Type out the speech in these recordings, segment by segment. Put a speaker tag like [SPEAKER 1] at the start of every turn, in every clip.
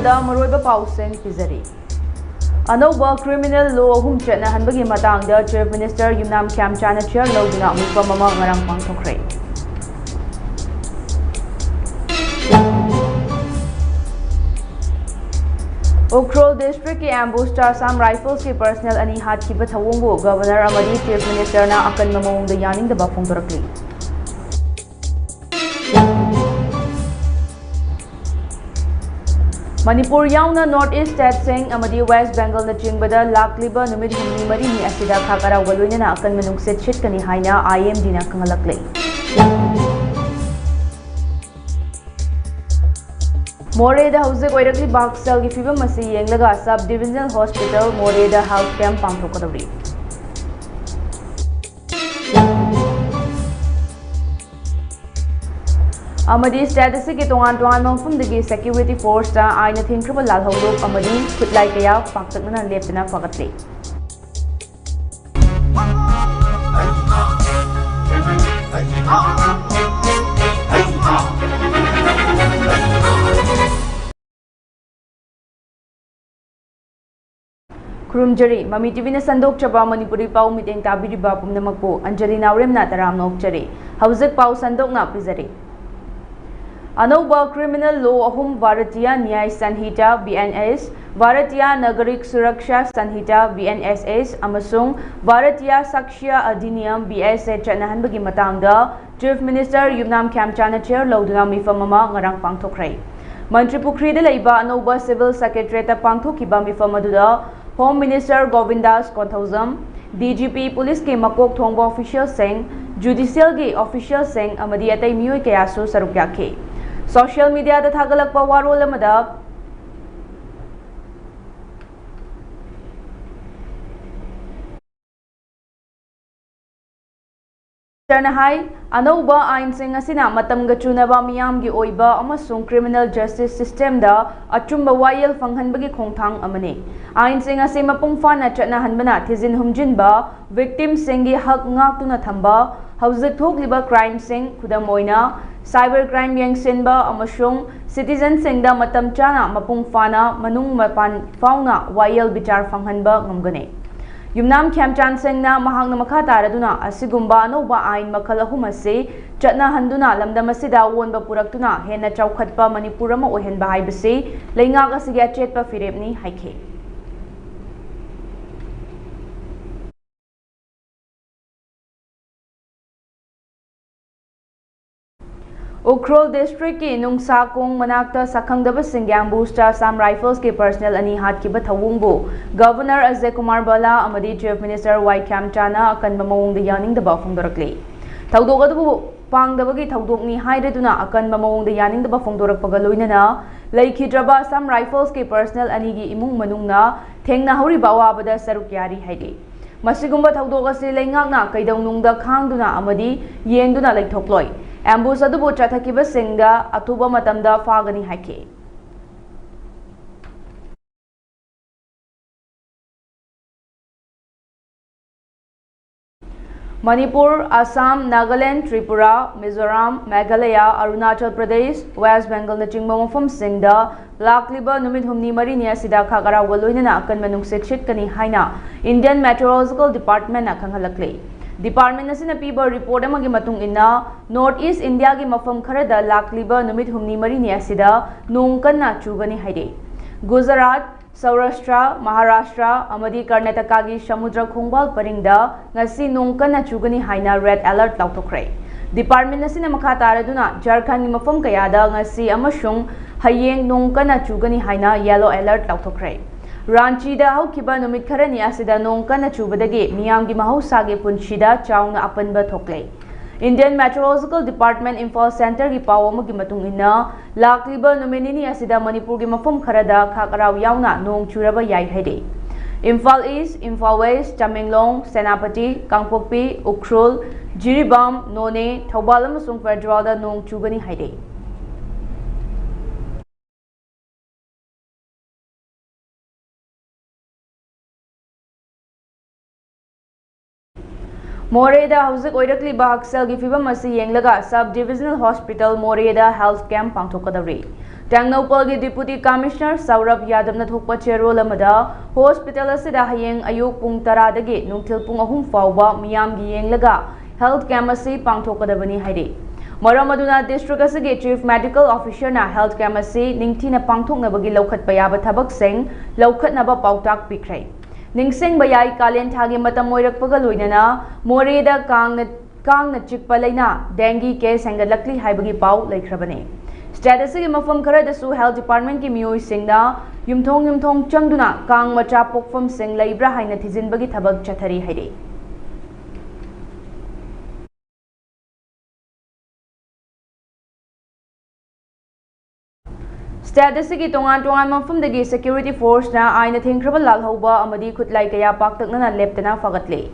[SPEAKER 1] ꯑꯍꯥꯟꯕꯗ ꯃꯔꯨꯑꯣꯏꯕ ꯄꯥꯎꯁꯤꯡ ꯄꯤꯖꯔꯤ ꯑꯅꯧꯕ ꯀ꯭ꯔꯤꯃꯤꯅꯦꯜ ꯂꯣ ꯑꯍꯨꯝ ꯆꯠꯅꯍꯟꯕꯒꯤ ꯃꯇꯥꯡꯗ ꯆꯤꯐ ꯃꯤꯅꯤꯁꯇꯔ ꯌꯨꯝꯅꯥꯝ ꯈꯦꯝꯆꯥꯟꯅ ꯆꯦꯌꯔ ꯂꯧꯗꯨꯅ ꯃꯤꯐꯝ ꯑꯃ ꯉꯔꯥꯡ ꯄꯥꯡꯊꯣꯛꯈ꯭ꯔꯦ उखरुल डिस्ट्रिक्ट की एम्बुश आसाम राइफल्स की पर्सनल अनी हाथखिबा थवोंगबु गवर्नर अमदी चीफ मिनिस्टर ना अकन ममोंगदा यानिंगदबा फोंदोरकली मणिपुर यावना नॉर्थ ईस्ट स्टेट सिंह अमदी वेस्ट बेंगल न चिंगबदा लाक्लिबा नुमित हुमनी मरीनी असिदा खाकरा वलोइना अकन मनुंग से छिटकनी हाइना IMD ना कंगलकले मोरेदा हौजिक ओइरकली बाक्सल की फिबम मसी येंगलगा सब डिविजनल हॉस्पिटल मोरेदा हेल्थ कैंप पांगथोकदबरी अमदी स्टेट की तोंगान तोंगान मफुमदगी सिक्योरिटी फोर्स ता आइना थिंख्रबा लालहौलोक अमदी खुटलाई कया पाक्तकना लेपना फगतले खुरुमजरी ममी टीवी ने संदोकचबा मणिपुरी पाउ मिटेंग ताबिरिबा पुमनमकपु अंजलि नावरेमना तराम नोकचरी हौजिक पाउ संदोकना पिजरी अनौबा क्रिमिनल लॉ अहुम भारतीय न्याय संहिता BNS भारतीय नागरिक सुरक्षा संहिता BNSS अमसुंग भारतीय साक्ष्य अधिनियम BSA चनहनबगी मतांगदा चीफ मिनिस्टर युमनाम खेमचाना चेयर लौदुना मिफम अमा ngarang पांगथोखरै मंत्री पुखरीदा लैबा अनौबा सिविल सेक्रेटरीट पांगथोखिबा मिफम अदुदा home minister Govindas Konthoujam DGP police के मकोक थोंबा ऑफिशियल सिंह जुडिशियल के ऑफिशियल सिंह अमदी अतै मियोय कयासु सरुक याखे सोशल मीडिया दा थागलकपा वारोल अमदा Hai अनौबा आइनसिंग असिना मतमगा चुनबा मियामगी ओइबा अमसुंग क्रिमिनल जस्टिस सिस्टम दा अचुंबा वायल फंगहनबगी खोंगथांग अमने आइनसिंग असि मपुंग फाना चटनाहनबना थिजिन हुमजिनबा विक्टिम सिंगी हक ngaktuna thamba हौजिक थोकलिबा क्राइम सिंग खुदम ओइना साइबर क्राइम यंगसिनबा अमसुंग सिटीजन सिंगदा मतम चाना मपुंग फाना मनुंग मपान फाउना वायल बिचार फंगहनबा ngमगने युमनाम खेमचान सिंगना महांगना मखा तारदुना असिगुंबा अनौबा आइन मखल अहुम असे चटनाहनदुना लमदम असिदा वोनबा पुरक्तुना हेन्ना चौखटपा मणिपुर अमा ओइहनबा हाइबसे लैंगाक असिगी अचेतपा फिरेपनी हाइखे उखरुल डिस्ट्रिक्ट की नुंगसाकोंग मनाक्ता सखंगदब सिंग्यांबूस आसाम राइफल्स के पर्सनल अनी हाथखिबा थवोंगबु गवर्नर अजय कुमार बाला अमदी चीफ मिनिस्टर वाई खेमचाना अकनबा मवोंगदा यानिंगदबा फोंदोरकले थौदोक अदुबु पांगदबगी थौदोकनी हाइरदुना अकनबा मवोंगदा यानिंगदबा फोंदोरकपगा लोइनना लैखिद्रबा आसाम राइफल्स के पर्सनल अनीगी इमुंग मनुंगना थेंगनाहौरिबा अवाबदा सरुक यारी हाइगे मसिगुंबा थौदोक असि लैंगाकना कैदौनुंगदा खांगदुना अमदी येंगदुना लैथोक्लोय एम्बुस अदुबु चथकिबा सिंगदा अथुबा मतमदा फागनी हाइखे मणिपुर असम नागालैंड त्रिपुरा मिजोरम मेघालय अरुणाचल प्रदेश वेस्ट बेंगल न चिंगबा मफम सिंगदा लाक्लिबा नुमित हुमनी मरीनी असिदा खागरा वलोइना अकन मनुंग शिक्षितकनी हाइना इंडियन मेट्रोलॉजिकल डिपार्टमेंट ना खंगलकले डिपार्टमेंट असिना पीबा रिपोर्ट अमगी मतुंग इन्ना नॉर्थ ईस्ट इंडिया की मफम खरदा लाक्लिबा नुमित हुमनी मरीनी असिदा नोंग कन्ना चुगनी हाइदे गुजरात सौराष्ट्र महाराष्ट्र अमदी कर्नाटका की समुद्र खोंगबाल परिंगदा ngasi नोंग कन्ना चुगनी हाइना रेड अलर्ट लाउथोखरे डिपार्टमेंट असिना मखा तारदुना झारखंड की मफम कयादा ngasi अमसुंग हयेंग नोंग कन्ना चुगनी हाइना येलो अलर्ट लाउथोखरे रांचीदा हौखिबा नुमित खरनी असिदा नोंग कन्ना चुबदगे मियामगी महौसागे पुंसीदा चाउना अपनबा थोकले Indian meteorological department Imphal centre की पावमगी मतुंग इन्ना लाक्लिबा नुमिनिनी असिदा मणिपुर की मफम खरदा खाकराव यावना नोंग चुरबा याई हाइदे इम्फाल ईस्ट इम्फाल वेस्ट तमेंगलोंग सेनापति कांगपोकपी उखरुल जिरीबाम नोने थौबाल अमसुंग फेडरलदा नोंग चुगनी हाइदे मोरेदा हौजिक ओइरकली हक्सेल की फिबम असी येंगलगा सब डिविजनल हॉस्पिटल मोरेदा हेल्थ कैंप पांगथोकदबरी Tangnaupalgi Deputy Commissioner Saurabh Yadavna thokpa cherol amada hospital asida hayeng ayuk pung 10 dagi nungthil pung 3 fawba miyamgi yenglaga health camp asi pangthokadabani hairi. Maram aduna district asigi chief medical officer na health camp asi ningthina pangthoknabagi laukhatpa yaba thabak-sing laukhatnaba pautak pikrai. Ningsing bayai kalen thagi matam oirakpaga loinana moreda kangna chikpa laina dengue case hengadlakli haibagi pau laikhrabani. Status ki mafam kharadasu health department ki miyoi singna yumthong changduna kang macha pokfam sing laibra haina thijinbagi thabak chathari hairi. Status ki tongan mafam dagi security force na aina thingkraba lalhauba amadi khutlai kaya paktakna leptana fagatle.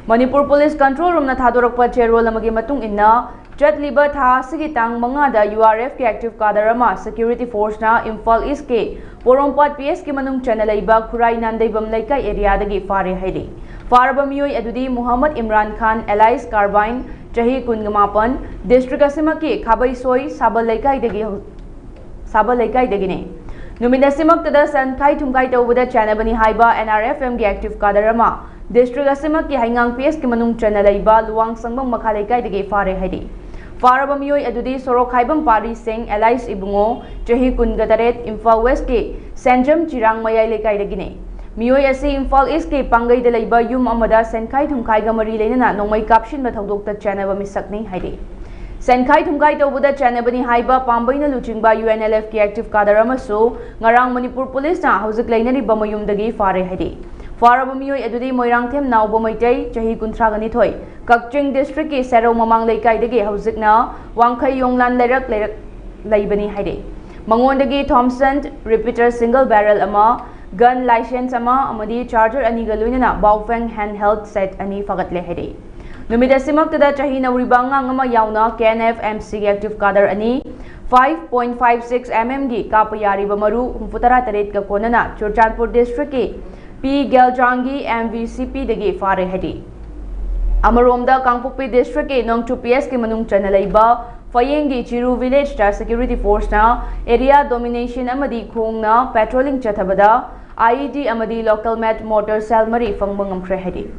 [SPEAKER 1] Manipur Police Control Room na thadorakpa cherol amagi matung inna Chatliba tha sigi tang manga da URF ke active kadarama security force na Imphal East ke Porompat PS ki manung chanalaiba Khurai Nandaibam laikai area dagi fare hairi. Faraba miyoi adudi Muhammad Imran Khan Allies Carbine chahi 18 district asima ki Khabai Soi Sabal laikai dagine. Numinasimok tada sankai thumkai tawuda chanabani haiba NRFM ki active kadarama district asima ki haingang PS ki manung chanalaiba luwang sangbang makha laikai dagi fare hairi. Faraba miyoi adudi Sorok Haibam Pari Singh Allies Ibungo chahi 18 Imphal West ki Sanjam Chirang Mayai laikai dagine. Miyoi asi Imphal East ki Pangai da laiba yum amada sankai thumkai ga mari leinana nongmai kapshin ba thodokta chanaba misakni hairi. Sankai thumkai tawuda chanabani haiba pambaina luchingba UNLF ki active kadarama so ngarang Manipur Police na hauzik lainari bamayum dagi fare hairi. Faraba miyoi adudi Moirangthem Nauba Maitai chahi 32 Kakching district ki Serau Mamang laikai dagi hauzikna Wangkhai Yonglan leirak laibani hairi. Mangondagi Thompson repeater single barrel ama gun license ama amadi charger ani ga loinana Baofeng handheld set ani fagatle hairi. Numidasimak tada chahi nauribanga ngama yauna KNF MC active kadar ani 5.56 mm gi kapayari bamaru 63 ka konana Churchandpur district ki P Geljangi MVCP dagi fare hadi. Amaromda Kangpokpi district ki Nongchu PS ki manung chanalaiba Fayengi Chiru village ta security force na area domination amadi khongna patrolling chathabada IED amadi local met motor cell mari fangbangam khre hadi.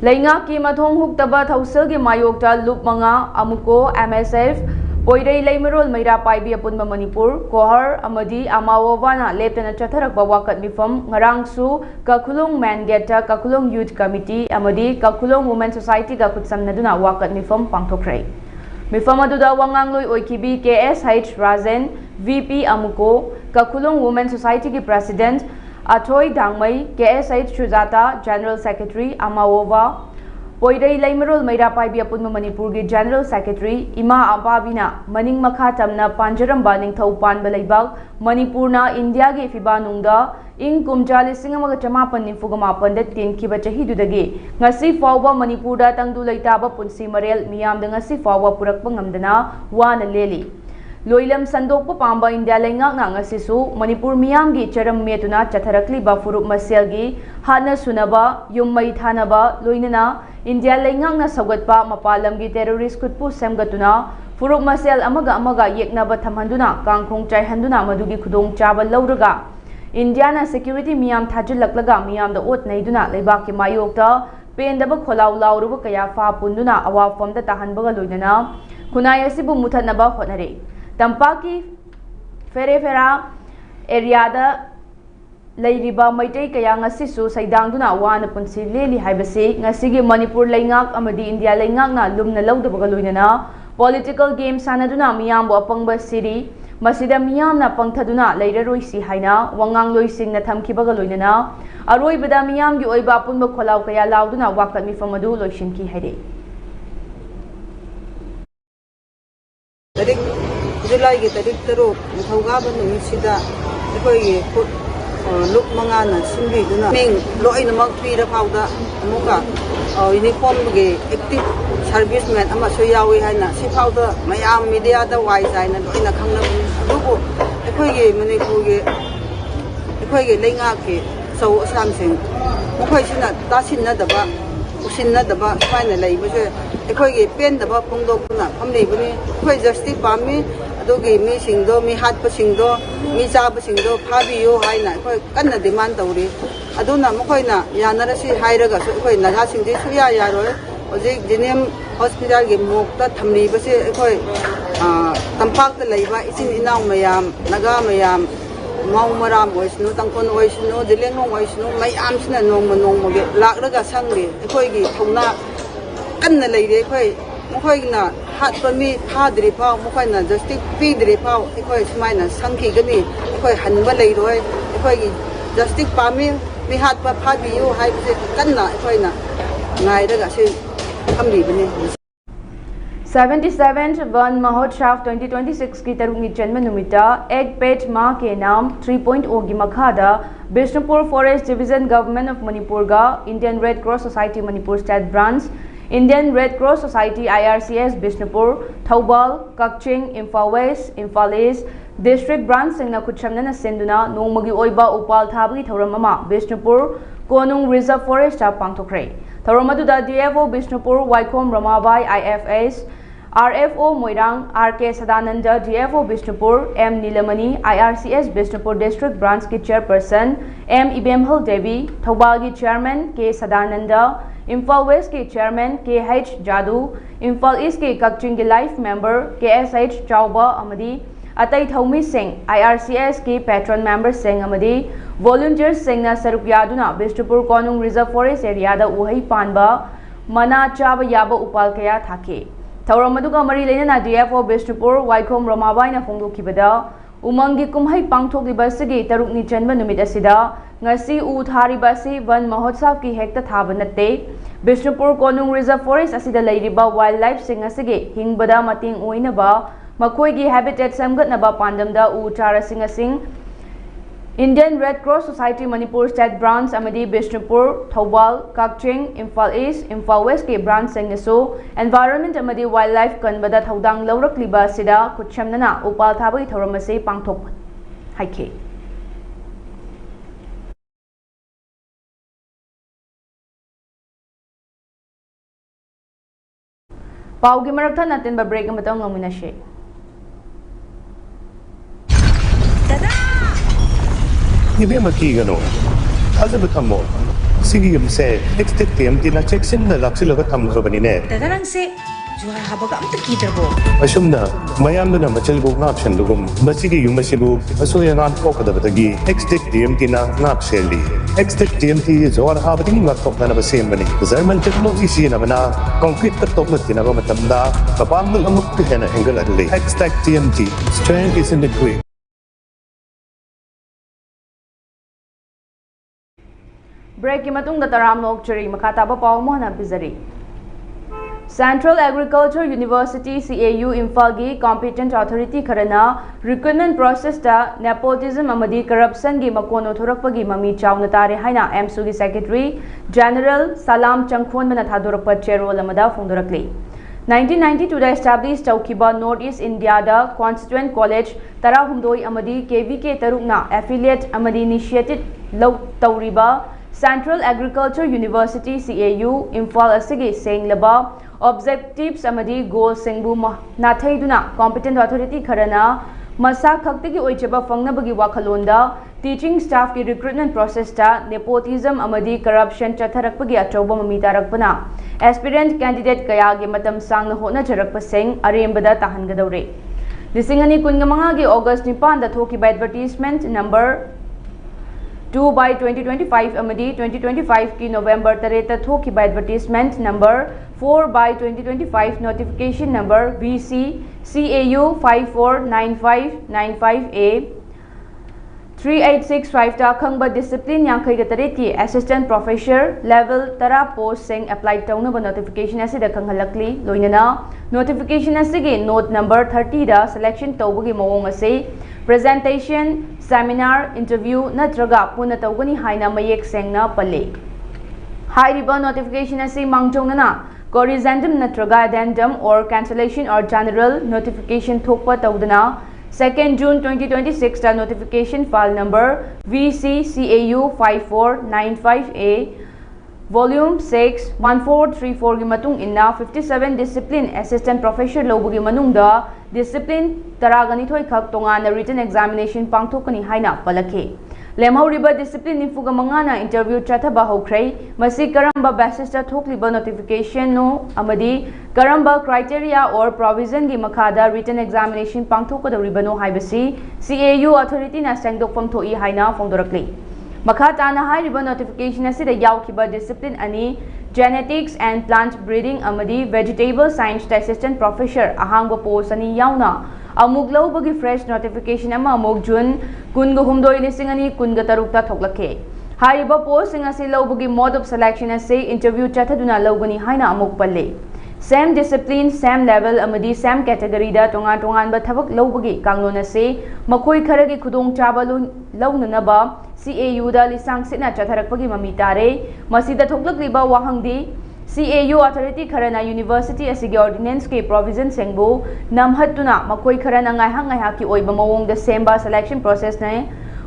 [SPEAKER 1] Lainga ki mathong huktaba thausel gi mayokta lup manga amuko MSF poirei leimarol meira paibi apunba Manipur kohar amadi amawawana leptana chatharakba wakat mifam ngarangsu Kakhulung Man Geta Kakhulung Youth Committee amadi Kakhulung Women Society ga khutsamnaduna wakat mifam pangthokrai. Mifam aduda wangangloi oikibi KSH Razen VP amuko Kakhulung Women Society ki President Athoy Dangmai, KSH Shujata, General Secretary, Amawova, Poirei Laimarol Mairapaibi Apunma Manipur ki General Secretary, Ima Ababina, Maning Makhatamna Panjaramba Ningthau Panba Laibak, Manipurna India ki Fibanungda, Ing Kumjali Singamaga Chamapan Nifugamapan da Tinkiba Chahidudagi, Ngasi Fawba Manipurda Tangdu Laitaba Punsi Marel, Miyam da Ngasi Fawba Purakpangamdana, Wana Leli. Loilam Sandokpa Pamba India Laingak na ngasisu Manipur miyamgi charam metuna chatharakli ba furup maselgi hana sunaba yummai thanaba loinana India Laingak na sagatpa mapalamgi terrorist kutpu semgatuna furup masel amaga yeknaba thamhanduna kangkhong chaihanduna madugi khudong chaba lauraga India na security miyam thajillaklaga miyam da ot naiduna leibak ki mayokta pendaba kholau lauruba kaya fa punduna awafam da tahanbaga loinana khunai asibu muthanaba honare Tampaki Ferefera area da Lairiba Maitai kaya ngasisu saidangduna wana punsi leli haibasi ngasigi Manipur Laingak amadi India Laingak na lumna lawdabaga loinana political game sanaduna miyambu apangba siri masida miyamna pangthaduna lairaroi si haina wangangloi singna thamkibaga loinana aroibada miyamgi oiba apunba kholaw kaya lawduna wakat mifamadu loishinki haide
[SPEAKER 2] July ki tarik taruk thawgaba numisida ekoi luk mangana simbi duna ming loi namak pira phawda amuka uniform ge active serviceman ama so yawi haina si phawda mayam media da wai saina loina khangna dubu ekoi ge Manipur ge ekoi ge lenga ke so samsing mokoi sina tasin na daba usinnadaba sumaina leibase ꯑꯩꯈꯣꯏꯒꯤ ꯄꯦꯟꯗꯕ ꯐꯣꯡꯗꯣꯛꯇꯨꯅ ꯐꯝꯂꯤꯕꯅꯤ ꯑꯩꯈꯣꯏ justice ꯄꯥꯝꯃꯤ ꯑꯗꯨꯒꯤ ꯃꯤꯁꯤꯡꯗꯣ ꯃꯤ ꯍꯥꯠꯄꯁꯤꯡꯗꯣ ꯃꯤ ꯆꯥꯕꯁꯤꯡꯗꯣ ꯐꯥꯕꯤꯌꯨ ꯍꯥꯏꯅ ꯑꯩꯈꯣꯏ ꯀꯟꯅ ꯗꯤꯃꯥꯟ ꯇꯧꯔꯤ ꯑꯗꯨꯅ ꯃꯈꯣꯏꯅ ꯌꯥꯅꯔꯁꯤ ꯍꯥꯏꯔꯒꯁꯨ ꯑꯩꯈꯣꯏ ꯅꯍꯥꯁꯤꯡꯗꯤ ꯁꯨꯌꯥ ꯌꯥꯔꯣꯏ ꯍꯧꯖꯤꯛ ꯖꯤꯅꯦꯝ ꯍꯣꯁꯄꯤꯇꯥꯜꯒꯤ ꯃꯣꯛꯇ ꯊꯝꯂꯤꯕꯁꯦ ꯑꯩꯈꯣꯏ ꯇꯝꯄꯥꯛꯇ ꯂꯩꯕ ꯏꯆꯤꯟ ꯏꯅꯥꯎ ꯃꯌꯥꯝ ꯅꯥꯒꯥ ꯃꯌꯥꯝ ꯃꯥꯎ ꯃꯔꯥꯝ ꯑꯣꯏꯁꯅꯨ ꯇꯥꯡꯈꯨꯜ ꯑꯣꯏꯁꯅꯨ ꯖꯤꯂꯦꯡꯂꯣꯡ ꯑꯣꯏꯁꯅꯨ ꯃꯌꯥꯝꯁꯤꯅ ꯅꯣꯡꯃ ꯅꯣꯡꯃꯒꯤ ꯂꯥꯛꯂꯒ ꯁꯪꯂꯤ ꯑꯩꯈꯣꯏꯒꯤ ꯊꯧꯅꯥ ꯀꯟꯅ ꯂꯩꯔꯤ ꯑꯩꯈꯣꯏ ꯃꯈꯣꯏꯅ ꯍꯥꯠꯄ ꯃꯤ ꯐꯥꯗ꯭ꯔꯤ ꯐꯥꯎ ꯃꯈꯣꯏꯅ ꯖꯁꯇꯤꯁ ꯄꯤꯗ꯭ꯔꯤ ꯐꯥꯎ ꯑꯩꯈꯣꯏ ꯁꯨꯃꯥꯏꯅ ꯁꯪꯈꯤꯒꯅꯤ ꯑꯩꯈꯣই ꯍꯟꯕ ꯂꯩꯔꯣꯏ ꯑꯩꯈꯣꯏꯒꯤ ꯖꯁꯇꯤꯁ ꯄꯥꯝꯃꯤ ꯃꯤ ꯍꯥꯠꯄ ꯐꯥꯕꯤꯌꯨ ꯍꯥꯏꯕꯁꯦ ꯀꯟꯅ ꯑꯩꯈꯣꯏꯅ ꯉꯥꯏꯔꯒ ꯑꯁꯤ ꯊꯝꯂꯤꯕꯅꯤ
[SPEAKER 1] 77th Van Mahotsav 2026 की तरुंगी जन्म निमित्ता एक पेज मां के नाम 3.0 की मखादा Bishnupur forest division government of Manipur का Indian red cross society Manipur state branch Indian red cross society IRCS Bishnupur Thoubal Kakching Imphal west Imphal east district branch सिंगना खुचमना सेंदुना नोंमगी ओइबा उपाल थाबगी थौरम अमा बिष्णुपुर कोनुंग रिजर्व फॉरेस्ट ता पांगथोखरे थौरम अदुदा DFO Bishnupur Waikhom Ramabai IFS RFO Moirang RK Sadananda DFO Bishnupur M Nilamani IRCS Bishnupur District Branch की Chairperson M Ibemhal Devi Thobal की Chairman K Sadananda Imphal West की Chairman KH Jadu Imphal East की Kakching की Life Member KSH Chauba Amadi अतई थौमी सिंह IRCS की Patron Member सिंह अमदी Volunteers सिंह ना सरुक यादुना Bishnupur Konung reserve forest area दा उहई पानबा मना चाब याबा उपाल कया थाके थौरम अदुगा मरी लेना DFO बिष्णुपुर वाइकोम रमाबाईना फोंदोखिबदा उमंगी कुमहई पांगथोखलिबसगी तरुकनी जन्म नुमित असिदा ngasi u tharibasi वन महोत्सव की हेक्ता थाब नत्ते बिष्णुपुर कोनुंग रिजर्व फॉरेस्ट असिदा लेरिबा वाइल्ड लाइफ सिंह असिगे हिंगबदा मतिंग ओइनबा मखोइगी हैबिटेट समगतनबा पांडमदा उ चारासिंग असिंग Indian Red Cross Society Manipur State Branch amadi Bishnupur, Thobal, Kakching, Imphal East, Imphal West के branch सिंगसु environment amadi wildlife kanbada thaudang laurakliba sida khutchamnana upal thabai thoram ase pangthok haike paugi marakta natin ba break amatang ngaminashe
[SPEAKER 3] Ibe makigano. Aza betamo. Sige yumse. Next time tina check sin na laksilo ka tam ko banine.
[SPEAKER 4] Tadarang se juar habaga amta kitarbo.
[SPEAKER 3] Asumna mayam na machal go ngap shan dugum. Masigi yumasibu aso ya nan ko kada batagi. Next time tina ngap seli. Next time ti juar habading ngap tok na basem bani. Zaman technology si na bana concrete ka tok na tina ko matamda. Kapam ng amuk ka na angle adli. Next TMT. Strength is in the quick.
[SPEAKER 1] Break की मतुंग तराम नोकचरी मखाताबा पाव मोहना पिजरी central agriculture university CAU Imphal की competent authority खरना रिक्रूटमेंट प्रोसेस ता नेपोटिज्म अमदी करप्शन की मकोनो थोरकपगी ममी चावना तारे हाइना एमसू की सेक्रेटरी जनरल सलाम चंगखोन मना थादोरक चेरोल अमदा फोंदोरकली 1992 दा एस्टैब्लिश तौखिबा नॉर्थ ईस्ट इंडिया दा constituent college तराहुमदोई अमदी KVK तरुकना affiliate अमदी initiated low तौरिबा Central Agriculture University CAU Imphal asigi senglaba objectives amadi goal singbu nathaiduna competent authority kharana masa khaktigi oichaba fangnabagi wakhalonda teaching staff ki recruitment process ta nepotism amadi corruption chatharakpagi achoba mami tarakpana aspirant candidate kaya ge matam sangna hona jarakpa sing arembada tahangadore lisingani kungamanga gi August 9 da thoki by advertisement number 2 by 2025 amadi 2025 की November 3 थोकी by advertisement number 4 by 2025 notification number BC CAU 549595A 3865 ता खंगबा discipline यांखै गतरे की assistant professor level तरा post सिंग apply तौनबा notification असिदा खंगहलकली लोइनना notification असिगे note number 30 दा selection तौबगी मवोंग असे presentation seminar interview natraga puna tawgani haina mayek sengna pale hairiba notification asi mangjongna corrigendum natraga addendum or cancellation or general notification thokpa tawdana 2nd June 2026 ta notification file number VCCAU 5495A Volume 6 1434 gi matung inna 57 discipline assistant professor lobagi manungda discipline taragani thoi khak tongana written examination pangthokani haina palakhe lemhauriba discipline nifuga mangana interview chathaba hokrai masi karamba basis ta thokliba notification no amadi karamba criteria or provision gi makhada written examination pangthokadoribano haibasi CAU authority na sengdokpam thoi haina fongdorakli makha tana hairiba notification asida yaukhiba discipline ani genetics and plant breeding amadi vegetable science assistant professor ahangba post ani yauna amuk laubagi fresh notification ama amuk June kunga humdoi lising ani kunga tarukta thoklakhe hairiba post singa si laubagi mode of selection ase interview chathaduna laugani haina amuk palle same discipline same level amadi same category da tongan tongan ba thabak laubagi kanglon ase makoi kharagi khudong chaba launanaba CAU da lisang sitna chatharakpagi mami tare masida thoklakliba wahangdi CAU authority kharana university asigi ordinance ke provision sengbu namhatuna makoi kharana ngai hang ki oiba mawong da semba selection process ne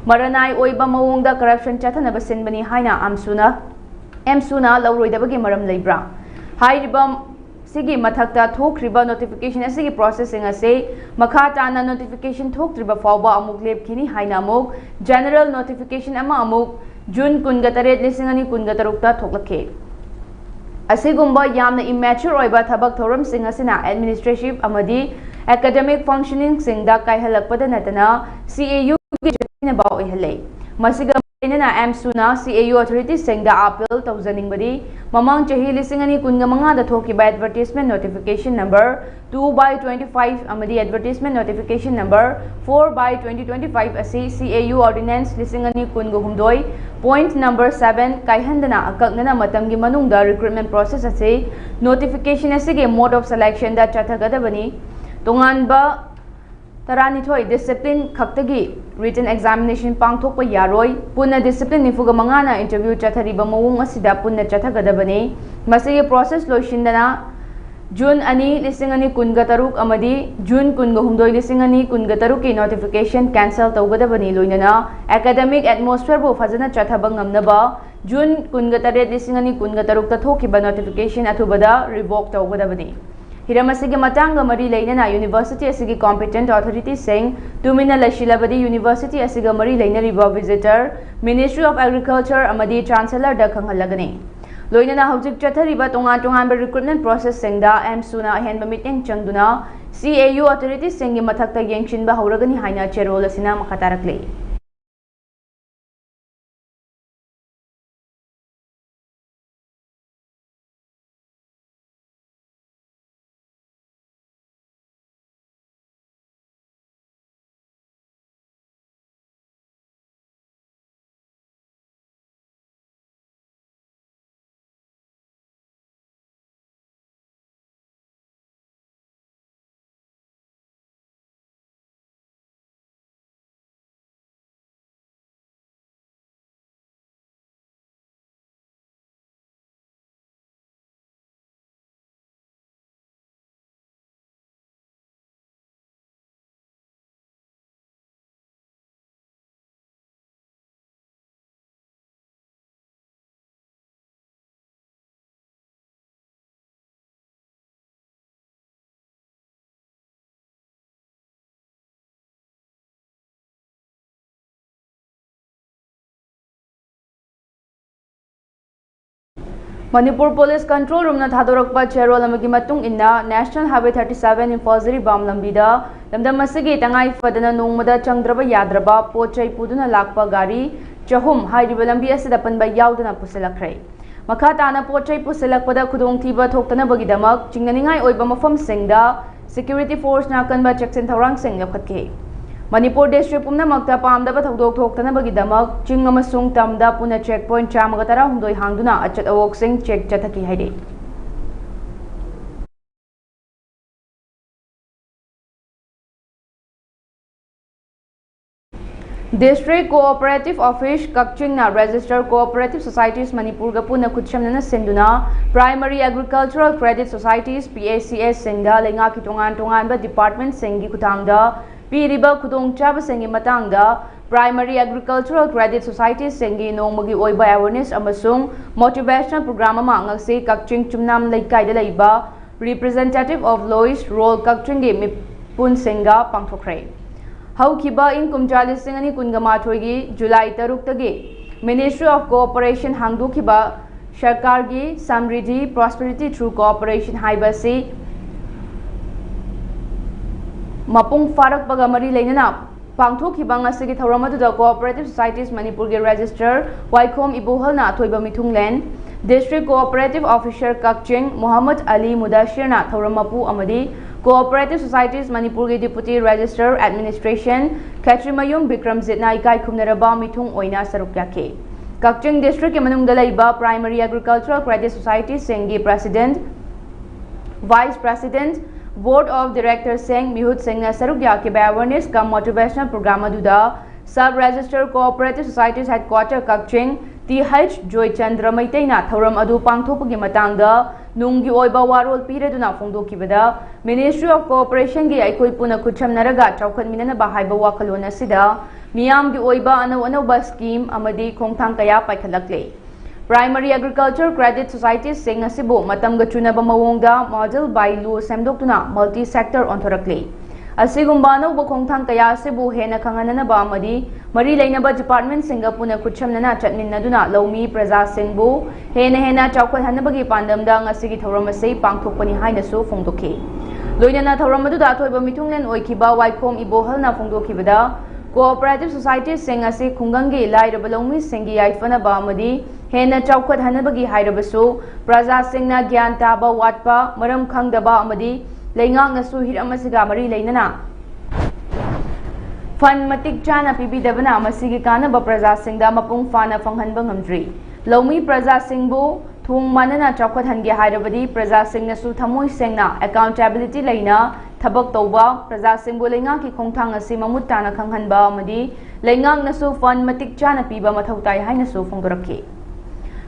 [SPEAKER 1] maranai oiba mawong da corruption chathanaba sinbani haina amsuna lawroidabagi maram leibra hairibam sigi mathakta thokriba notification asigi processing ase makha tana notification thokriba fawba amuk lepkhini haina amuk general notification ama amuk June kunga taret lising ani kunga tarukta thoklakhe asigumba yamna immature oiba thabak thoram sing asina administrative amadi academic functioning singda kaihalakpada natana CAU gi jatina ba oihale masiga na amsuna CAU authority sengda appeal tauzaning badi mamang chahi lising ani kunga manga da thoki by advertisement notification number 2/25 amadi advertisement notification number 4/2025 asi CAU ordinance lising ani kunga humdoi point number 7 kaihandana akaknana matamgi manungda recruitment process asi notification asige mode of selection da chathagadabani tonganba Taranithoi discipline khaktagi written examination pangthokpa yaroi punna discipline nifuga mangana interview chathariba mawong asida punna chathagadabani masigi process loishindana June ani lising ani kunga taruk amadi June kunga humdoi lising ani kunga taruk ki notification cancel tawgadabani loinana academic atmosphere bo fajana chathaba ngamnaba June kunga taret lising ani kunga taruk ta thokiba notification athubada revoke tawgadabani Hiramasigi matanga mari lainana university asigi competent authority sing tumina lashilabadi university asiga mari lainariba visitor Ministry of Agriculture amadi chancellor da khanghalagani loinana hojik chathariba tongan recruitment process singda amsuna henba meeting changduna CAU authority singi mathakta yengshinba hauragani haina cherol asina makhatarakle Manipur Police Control Room na thadorakpa cherol amagi matung inna National Highway 37 Infozari Bam lambida lamdam asigi tangai fadana nongmada changdraba yadraba pochai puduna lakpa gari chahum hairiba lambi asida panba yaudana pusilakrai makha tana pochai pusilakpada khudong thiba thoktana bagidamak chingnaningai oiba mafam singda security force na kanba checksin thorang sing yakhatke Manipur district pumna makta pamdaba thodok thoktana bagidamak ching amasung tamda puna checkpoint chamagatara humdoi hangduna achat awok sing check chathaki haide District Cooperative Office Kakching na Register Cooperative Societies Manipur ga puna kutchamna senduna Primary Agricultural Credit Societies PACS singda lenga ki tongan ba department singi kutangda Piriba Kudong Chabasengi Matanga, Primary Agricultural Credit Society Sengi Nongmagi Oiba Awareness Amasung Motivational Program ama ngasi Kakching Chumnam Laikai da laiba Representative of Lowest Role Kakching gi Mipun Senga Pangthokre. Haukiba in Kumjali Singani Kungamathoi July Taruktagi Ministry of Cooperation Hangdukiba Sharkargi Samriddhi Prosperity through Cooperation Haibasi Mapung Farak Bagamari Lainana Pangthokhiba ngasigi thauram aduda Cooperative Societies Manipur ge Register Waikhom Ibuhalna Thoiba Mithunglen District Cooperative Officer Kakching Muhammad Ali Mudashirna Thauram Mapu Amadi Cooperative Societies Manipur ge Deputy Register Administration Katrimayum Bikramjitna Ikai Khumnaraba Mithung Oina Saruk Yake Kakching District ke manungda laiba Primary Agricultural Credit Society Sengi President Vice President Board of Directors Seng Mihut Singh Saruk Yake by awareness kam motivational program aduda Sub Register Cooperative Societies Headquarter Kakching TH Joy Chandra Maitaina Thauram adu pangthopagi matangda nunggi oiba warol pireduna fongdokibada Ministry of Cooperation gi aikoi puna khutchamnaraga chawkhatminana ba haiba wakhalon asida miyamgi oiba anau scheme amadi khongthang kaya paikhalakle Primary Agriculture Credit Societies Sing asibu matamga chunaba mawongda model by law semdoktuna multi sector onthorakle asigumba anauba khongthang kaya asibu hena khangananaba amadi mari lainaba department singa puna khutchamnana chatminnaduna lawmi praja singbu hena chawkhathanabagi pandamda ngasigi thauram asei pangthokpani hainasu fongdokhe loinana thauram aduda thoiba mithunglen oikiba waikhom ibohalna fongdokhibada Cooperative Societies Sing asi khungangi lairaba lawmi singi yaitfanaba amadi hena chawkhat hanabagi hairabasu praja singna gyan taba watpa maram khangdaba amadi leingak nasu hiram asiga mari leinana fan matik chana pibidabana masigi kanaba praja singda mapung fana fanghanba ngamdri lawmi praja singbu thung manana chawkhat hange hairabadi praja singna su thamoi sengna accountability leina thabak tawba praja singbu leingak ki khongthang asi mamut tana khanghanba amadi leingak nasu fan matik chana piba mathau tai haina su fongdorakhi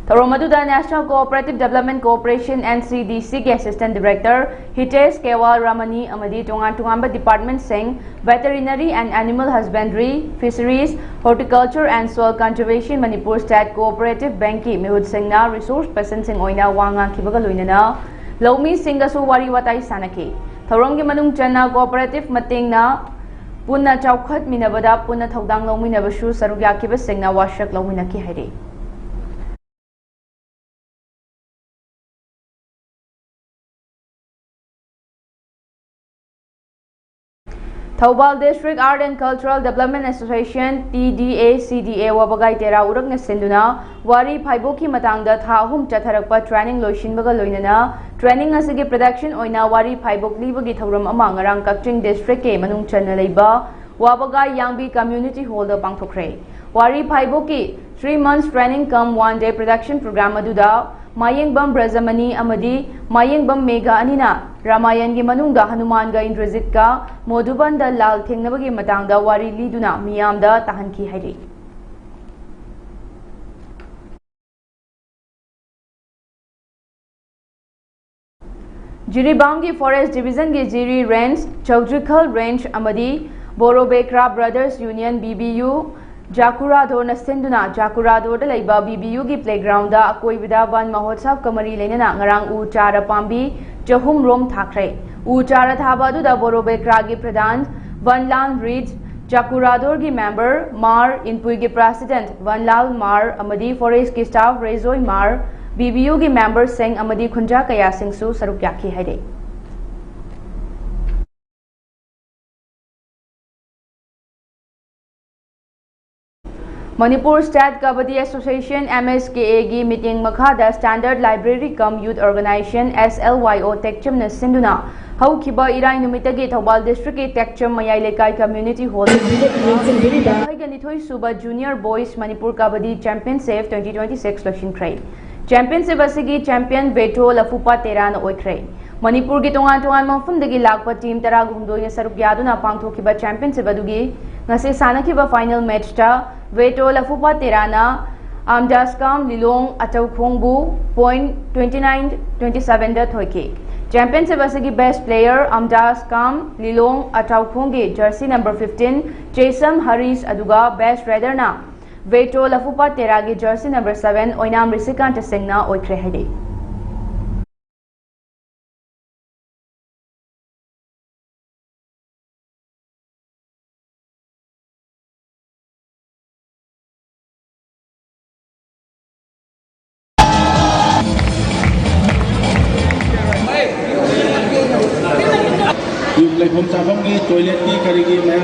[SPEAKER 1] Thauromaduda National Cooperative Development Corporation NCDC ke Assistant Director Hitesh Kewal Ramani amadi tongan Department Sing Veterinary and Animal Husbandry, Fisheries, Horticulture and Soil Conservation Manipur State Cooperative Bank ki Mihut Singna Resource Person Sing oina wanga kibaga loinana Lawmi Singasu wari watai sanaki Thaurongi manung channa cooperative matingna punna chawkhat minabada punna thaudang lawminabasu saruk yakiba singna washak lawminaki hairi Thoubal District Art and Cultural Development Association TDA-CDA wabagai tera urakna senduna wari phaiboki matangda tha ahum chatharakpa training loishinbaga loinana training asigi production oina wari phaibok libagi thauram ama ngarang Kakching District ke manung channa leiba wabagai Yangbi Community Hall da pangthokre wari phaiboki 3 months training come 1 day production program aduda Mayengbam Brazamani amadi Mayengbam Mega anina Ramayan gi manungda Hanuman ga Indrajit ka Modhuban da Lal thengnabagi matangda wari liduna miyamda tahanki hairi Jiribamgi Forest Division gi Jiri Range Chowdrikhal Range amadi Borobekra Brothers Union BBU Jakurador na senduna Jakurador da laiba BBU gi playground da akoibida van mahotsav kamari leinana ngarang u chara pambi jahum rom thakre u chara thaba du da Borobekra gi pradhan Vanlal Reed Jakurador gi member Mar Inpui gi president Vanlal Mar amadi forest gi staff Rezoi Mar BBU gi member Seng amadi khunja kaya singsu saruk yaki haide Manipur State Kabaddi Association MSKA gi meeting makhada Standard Library cum Youth Organization SLYO Tekcham na sinduna haukiba irai numitagi Thoubal District ki Tekcham Mayai Lekai Community Hall Haigani Suba Junior Boys Manipur Kabaddi Championship 2026 loishinkrai Championship asigi champion Beto Lafupa Tera na oikrai Manipur gi tongan mafumdagi lakpa team tara gumdoi na saruk yaduna pangthokiba championship adugi ngasi sanakiba final match ta Veto Lafupa Terana Amdaskam Lilong Atau Khongbu point 29-27 da thoike championship ꯑꯁꯤꯒꯤ ꯕꯦꯁ player ꯑꯝꯗꯥꯁ ꯀꯥꯝ Lilong ꯑꯆꯥꯎꯈꯣꯡꯒꯤ jersey number 15 ꯆꯦꯁꯝ Harish ꯑꯗꯨꯒ ꯕꯦꯁ ꯔꯥꯏꯗꯔꯅ ቬꯇꯣ ꯂꯐꯨꯄꯥ ꯇꯦꯔꯥꯒꯤ jersey number 7 ꯑꯣꯏꯅꯥꯝ ꯔꯤꯁꯤꯀꯥꯟꯇ ꯁꯤꯡꯅ ꯑꯣꯏꯈ꯭ꯔꯦ ꯍꯥꯏꯔꯤ꯫
[SPEAKER 5] लेखों चाफम की toilet की करेगी मैं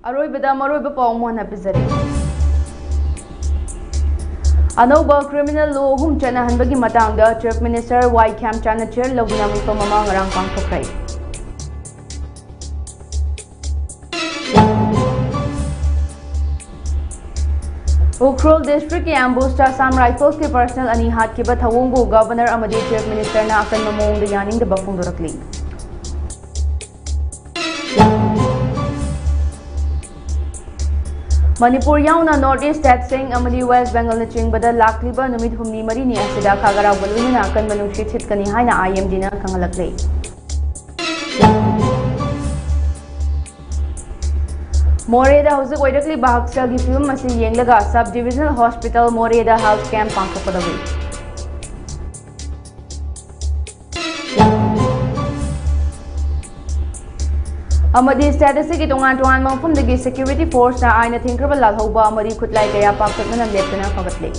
[SPEAKER 1] अरोइबदा मरोइबा पाउ मोहन पिजरी अनौबा क्रिमिनल लॉ अहुम चनहनबगी मतांगदा चीफ मिनिस्टर वाई खेमचाना चेयर लौदुना मिफम अमा ngarang पांगथोखरै। उख्रोल डिस्ट्रिक्ट की एम्बुस्टा आसाम राइफल्स के पर्सनल अनी हाटखिबा थवोंगु गवर्नर अमदी चीफ मिनिस्टर ना अकन ममोंगदा यानिंगदबा फोंदोरकली। मणिपुर याउना नॉर्थ ईस्ट स्टेट्सिंग अमदी वेस्ट बेंगल चिंगबदा लाखलिबा नुमित हुमनी मरीनी असिदा खागराव बलुना अकन मनुक्षि छिटकनी हाइना IMD ना खंगलकले। मोरेदा हौजिक ओइरकली बाहक्सलगी फिल्म असी येंगलगा सब डिविजनल हॉस्पिटल मोरेदा हेल्थ कैंप पांथोकदबी। अमदी स्टेटस की तोंगान मफमदगी सिक्योरिटी फोर्स ना आइना थिंक्रबा लालहौबा अमदी खुतलाई कया पाकटना लेप्तना फगतले।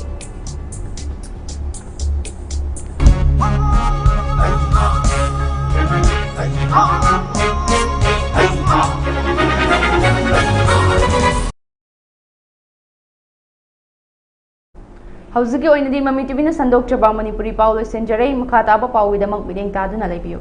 [SPEAKER 1] हौजिकी ओइनदी ममी टीवी ना संदोकचबा मणिपुरी पाउ लोइसेंजरे मखा ताबा पाउविदमक मिदेंग तादुना लेबियो।